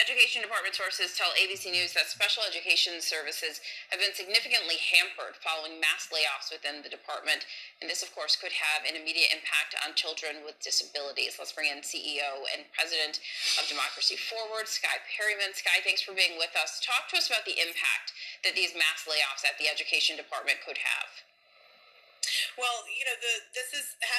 Education Department sources tell ABC News that special education services have been significantly hampered following mass layoffs within the department. And this, of course, could have an immediate impact on children with disabilities. Let's bring in CEO and President of Democracy Forward, Skye Perryman. Skye, thanks for being with us. Talk to us about the impact that these mass layoffs at the Education Department could have. Well,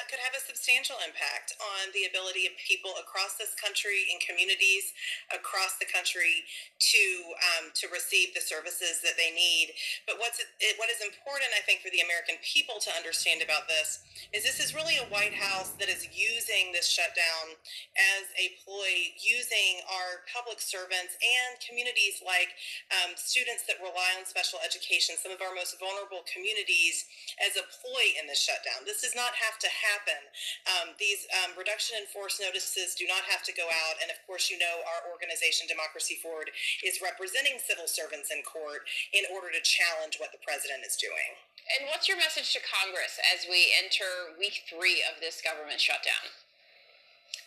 could have a substantial impact on the ability of people across this country and communities across the country to receive the services that they need. But what is important, I think, for the American people to understand about this is really a White House that is using this shutdown as a ploy, using our public servants and communities like students that rely on special education, some of our most vulnerable communities, as a ploy in this shutdown. This does not have to happen. These reduction in force notices do not have to go out. And of course, our organization, Democracy Forward, is representing civil servants in court in order to challenge what the president is doing. And what's your message to Congress as we enter week 3 of this government shutdown?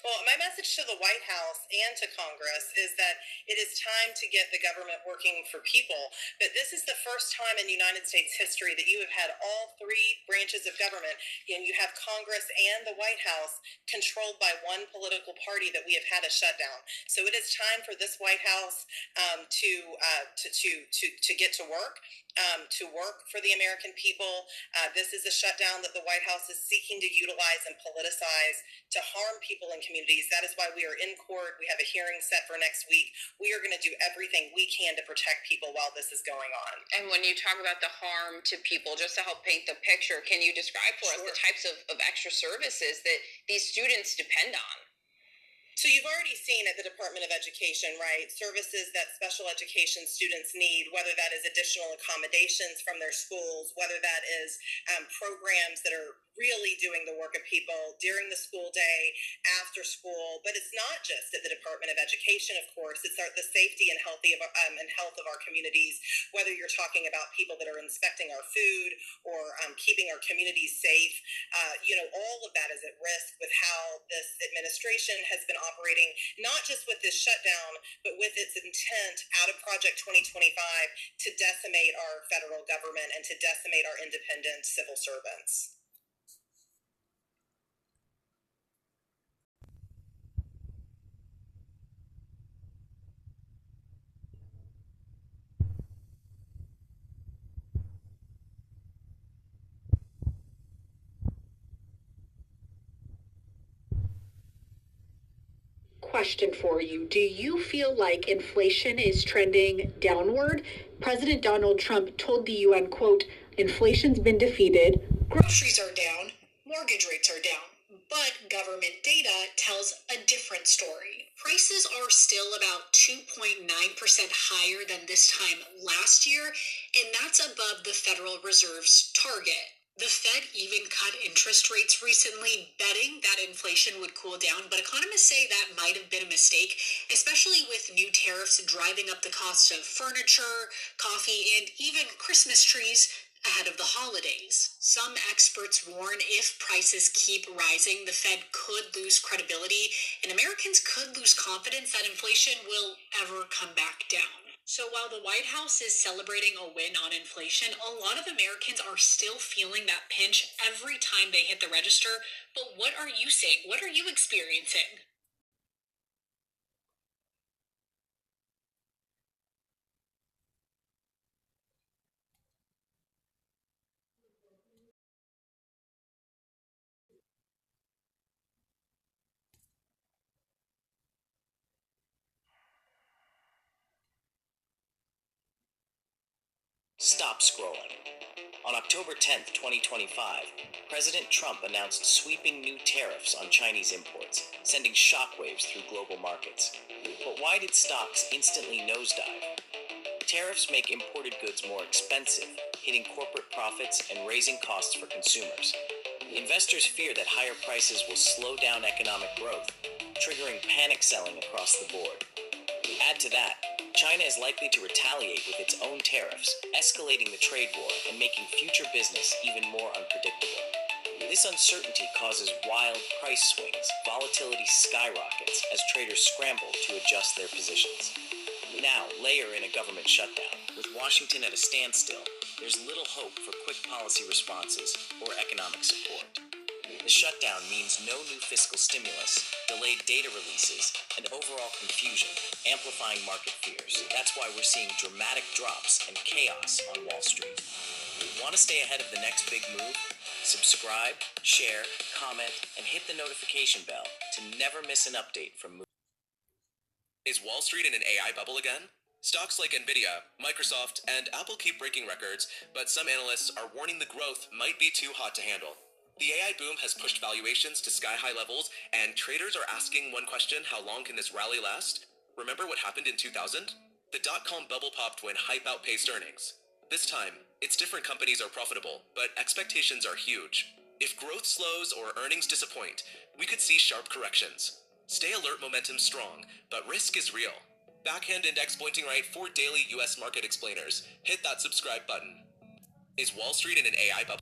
Well, my message to the White House and to Congress is that it is time to get the government working for people. But this is the first time in United States history that you have had all 3 branches of government, and you have Congress and the White House controlled by one political party, that we have had a shutdown. So it is time for this White House to get to work. To work for the American people. This is a shutdown that the White House is seeking to utilize and politicize to harm people in communities. That is why we are in court. We have a hearing set for next week. We are going to do everything we can to protect people while this is going on. And when you talk about the harm to people, just to help paint the picture, can you describe for us the types of extra services that these students depend on? So you've already seen at the Department of Education, right, services that special education students need, whether that is additional accommodations from their schools, whether that is programs that are really doing the work of people during the school day, after school. But it's not just at the Department of Education, of course. It's the safety and health of our communities, whether you're talking about people that are inspecting our food or keeping our communities safe. All of that is at risk with how this administration has been operating, not just with this shutdown, but with its intent out of Project 2025 to decimate our federal government and to decimate our independent civil servants. Question for you. Do you feel like inflation is trending downward? President Donald Trump told the UN, quote, "Inflation's been defeated, groceries are down, mortgage rates are down." But government data tells a different story. Prices are still about 2.9% higher than this time last year, and that's above the Federal Reserve's target. The Fed even cut interest rates recently, betting that inflation would cool down, but economists say that might have been a mistake, especially with new tariffs driving up the cost of furniture, coffee, and even Christmas trees ahead of the holidays. Some experts warn if prices keep rising, the Fed could lose credibility, and Americans could lose confidence that inflation will ever come back down. So while the White House is celebrating a win on inflation, a lot of Americans are still feeling that pinch every time they hit the register. But what are you seeing? What are you experiencing? Stop scrolling. On October 10th, 2025, President Trump announced sweeping new tariffs on Chinese imports, sending shockwaves through global markets. But why did stocks instantly nosedive? Tariffs make imported goods more expensive, hitting corporate profits and raising costs for consumers. Investors fear that higher prices will slow down economic growth, triggering panic selling across the board. Add to that, China is likely to retaliate with its own tariffs, escalating the trade war and making future business even more unpredictable. This uncertainty causes wild price swings. Volatility skyrockets as traders scramble to adjust their positions. Now, layer in a government shutdown. With Washington at a standstill, there's little hope for quick policy responses or economic support. The shutdown means no new fiscal stimulus, delayed data releases, and overall confusion, amplifying market fears. That's why we're seeing dramatic drops and chaos on Wall Street. Want to stay ahead of the next big move? Subscribe, share, comment, and hit the notification bell to never miss an update from Move. Is Wall Street in an AI bubble again? Stocks like Nvidia, Microsoft, and Apple keep breaking records, but some analysts are warning the growth might be too hot to handle. The AI boom has pushed valuations to sky-high levels, and traders are asking one question: how long can this rally last? Remember what happened in 2000? The dot-com bubble popped when hype outpaced earnings. This time, it's different companies are profitable, but expectations are huge. If growth slows or earnings disappoint, we could see sharp corrections. Stay alert, momentum strong, but risk is real. Backhand index pointing right for daily US market explainers. Hit that subscribe button. Is Wall Street in an AI bubble?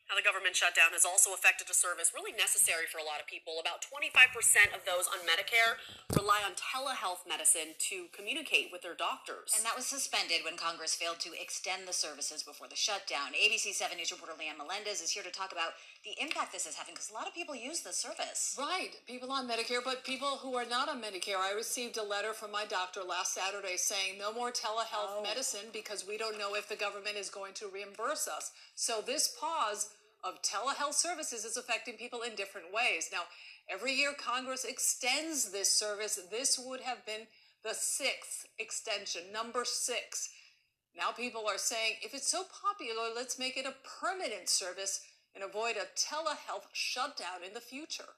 Now, the government shutdown has also affected a service really necessary for a lot of people. About 25% of those on Medicare rely on telehealth medicine to communicate with their doctors. And that was suspended when Congress failed to extend the services before the shutdown. ABC 7 News reporter Leanne Melendez is here to talk about the impact this is having, because a lot of people use the service. Right, people on Medicare, but people who are not on Medicare. I received a letter from my doctor last Saturday saying no more telehealth medicine because we don't know if the government is going to reimburse us. So this pause of telehealth services is affecting people in different ways. Now, every year Congress extends this service. This would have been the 6th extension, number 6. Now people are saying, if it's so popular, let's make it a permanent service and avoid a telehealth shutdown in the future.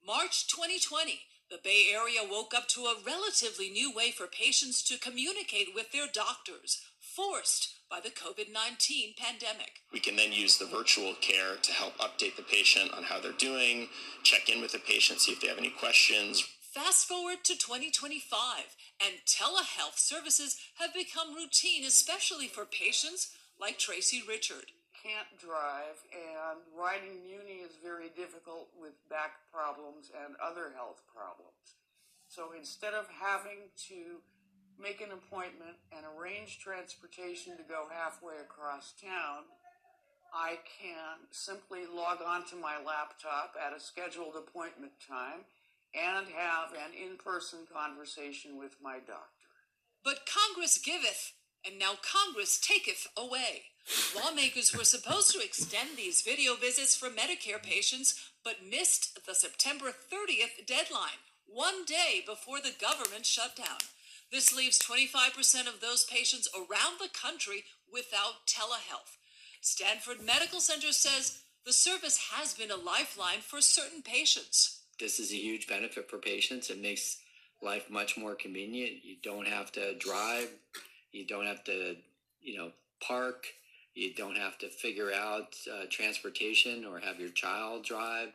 March 2020, the Bay Area woke up to a relatively new way for patients to communicate with their doctors, forced by the COVID-19 pandemic. We can then use the virtual care to help update the patient on how they're doing, check in with the patient, see if they have any questions. Fast forward to 2025, and telehealth services have become routine, especially for patients like Tracy Richard. Can't drive, and riding Muni is very difficult with back problems and other health problems. So instead of having to make an appointment and arrange transportation to go halfway across town, I can simply log on to my laptop at a scheduled appointment time and have an in-person conversation with my doctor. But Congress giveth, and now Congress taketh away. Lawmakers were supposed to extend these video visits for Medicare patients, but missed the September 30th deadline, one day before the government shutdown. This leaves 25% of those patients around the country without telehealth. Stanford Medical Center says the service has been a lifeline for certain patients. This is a huge benefit for patients. It makes life much more convenient. You don't have to drive. You don't have to, park. You don't have to figure out transportation or have your child drive.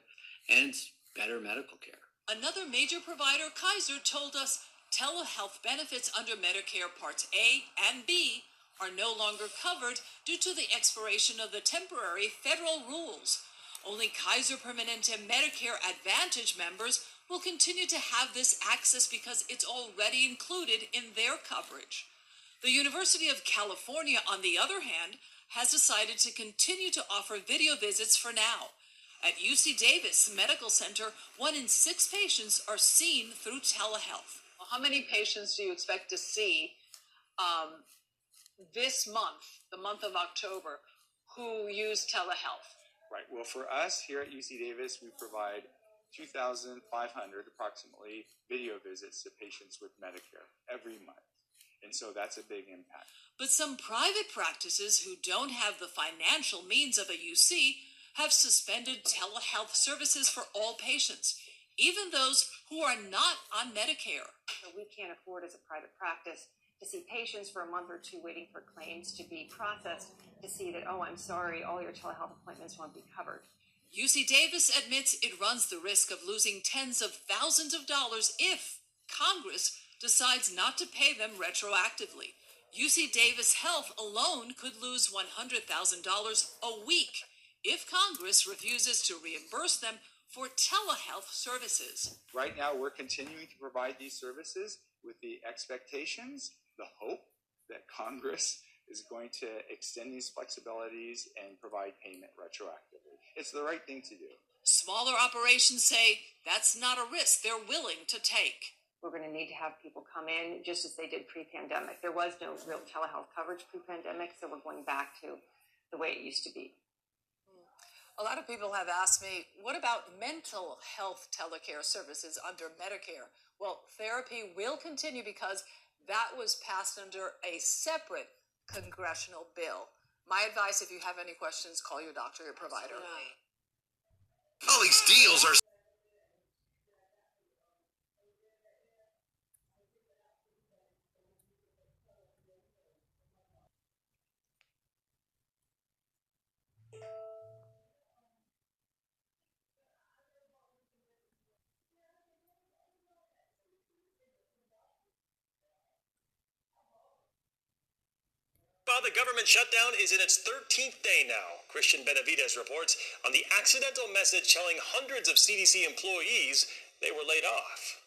And it's better medical care. Another major provider, Kaiser, told us telehealth benefits under Medicare Parts A and B are no longer covered due to the expiration of the temporary federal rules. Only Kaiser Permanente Medicare Advantage members will continue to have this access because it's already included in their coverage. The University of California, on the other hand, has decided to continue to offer video visits for now. At UC Davis Medical Center, 1 in 6 patients are seen through telehealth. How many patients do you expect to see this month, the month of October, who use telehealth? Right. Well, for us here at UC Davis, we provide 2,500 approximately video visits to patients with Medicare every month. And so that's a big impact. But some private practices who don't have the financial means of a UC have suspended telehealth services for all patients, even those who are not on Medicare. So we can't afford as a private practice to see patients for a month or two waiting for claims to be processed to see that, oh, I'm sorry, all your telehealth appointments won't be covered. UC Davis admits it runs the risk of losing tens of thousands of dollars if Congress decides not to pay them retroactively. UC Davis Health alone could lose $100,000 a week if Congress refuses to reimburse them for telehealth services. Right now, we're continuing to provide these services with the expectations, the hope that Congress is going to extend these flexibilities and provide payment retroactively. It's the right thing to do. Smaller operations say that's not a risk they're willing to take. We're going to need to have people come in just as they did pre-pandemic. There was no real telehealth coverage pre-pandemic, so we're going back to the way it used to be. A lot of people have asked me, what about mental health telecare services under Medicare? Well, therapy will continue because that was passed under a separate congressional bill. My advice, if you have any questions, call your doctor, your provider. All these deals are... The government shutdown is in its 13th day now. Christian Benavides reports on the accidental message telling hundreds of CDC employees they were laid off.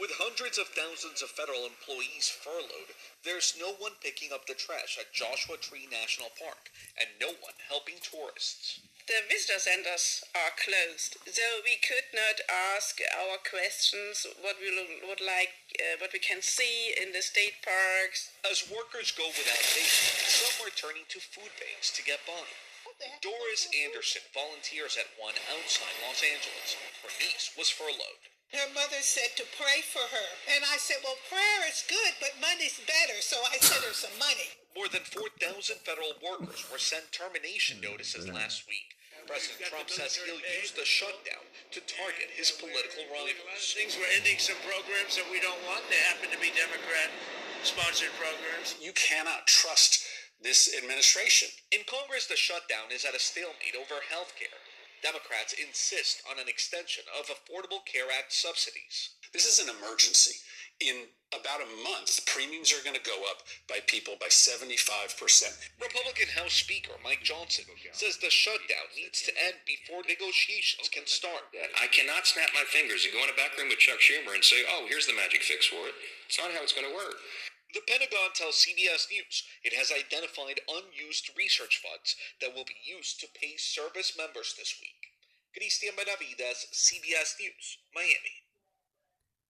With hundreds of thousands of federal employees furloughed, there's no one picking up the trash at Joshua Tree National Park and no one helping tourists. The visitor centers are closed, so we could not ask our questions, what we would like, what we can see in the state parks. As workers go without pay, some are turning to food banks to get by. Doris Anderson volunteers at one outside Los Angeles. Her niece was furloughed. Her mother said to pray for her. And I said, well, prayer is good, but money's better. So I sent her some money. More than 4,000 federal workers were sent termination notices last week. President Trump says he'll use the shutdown to target his political rivals. Things we're ending some programs that we don't want. They happen to be Democrat-sponsored programs. You cannot trust this administration. In Congress, the shutdown is at a stalemate over health care. Democrats insist on an extension of Affordable Care Act subsidies. This is an emergency. In about a month, premiums are going to go up by 75%. Republican House Speaker Mike Johnson says the shutdown needs to end before negotiations can start. I cannot snap my fingers and go in a back room with Chuck Schumer and say, oh, here's the magic fix for it. It's not how it's going to work. The Pentagon tells CBS News it has identified unused research funds that will be used to pay service members this week. Christian Benavides, CBS News, Miami.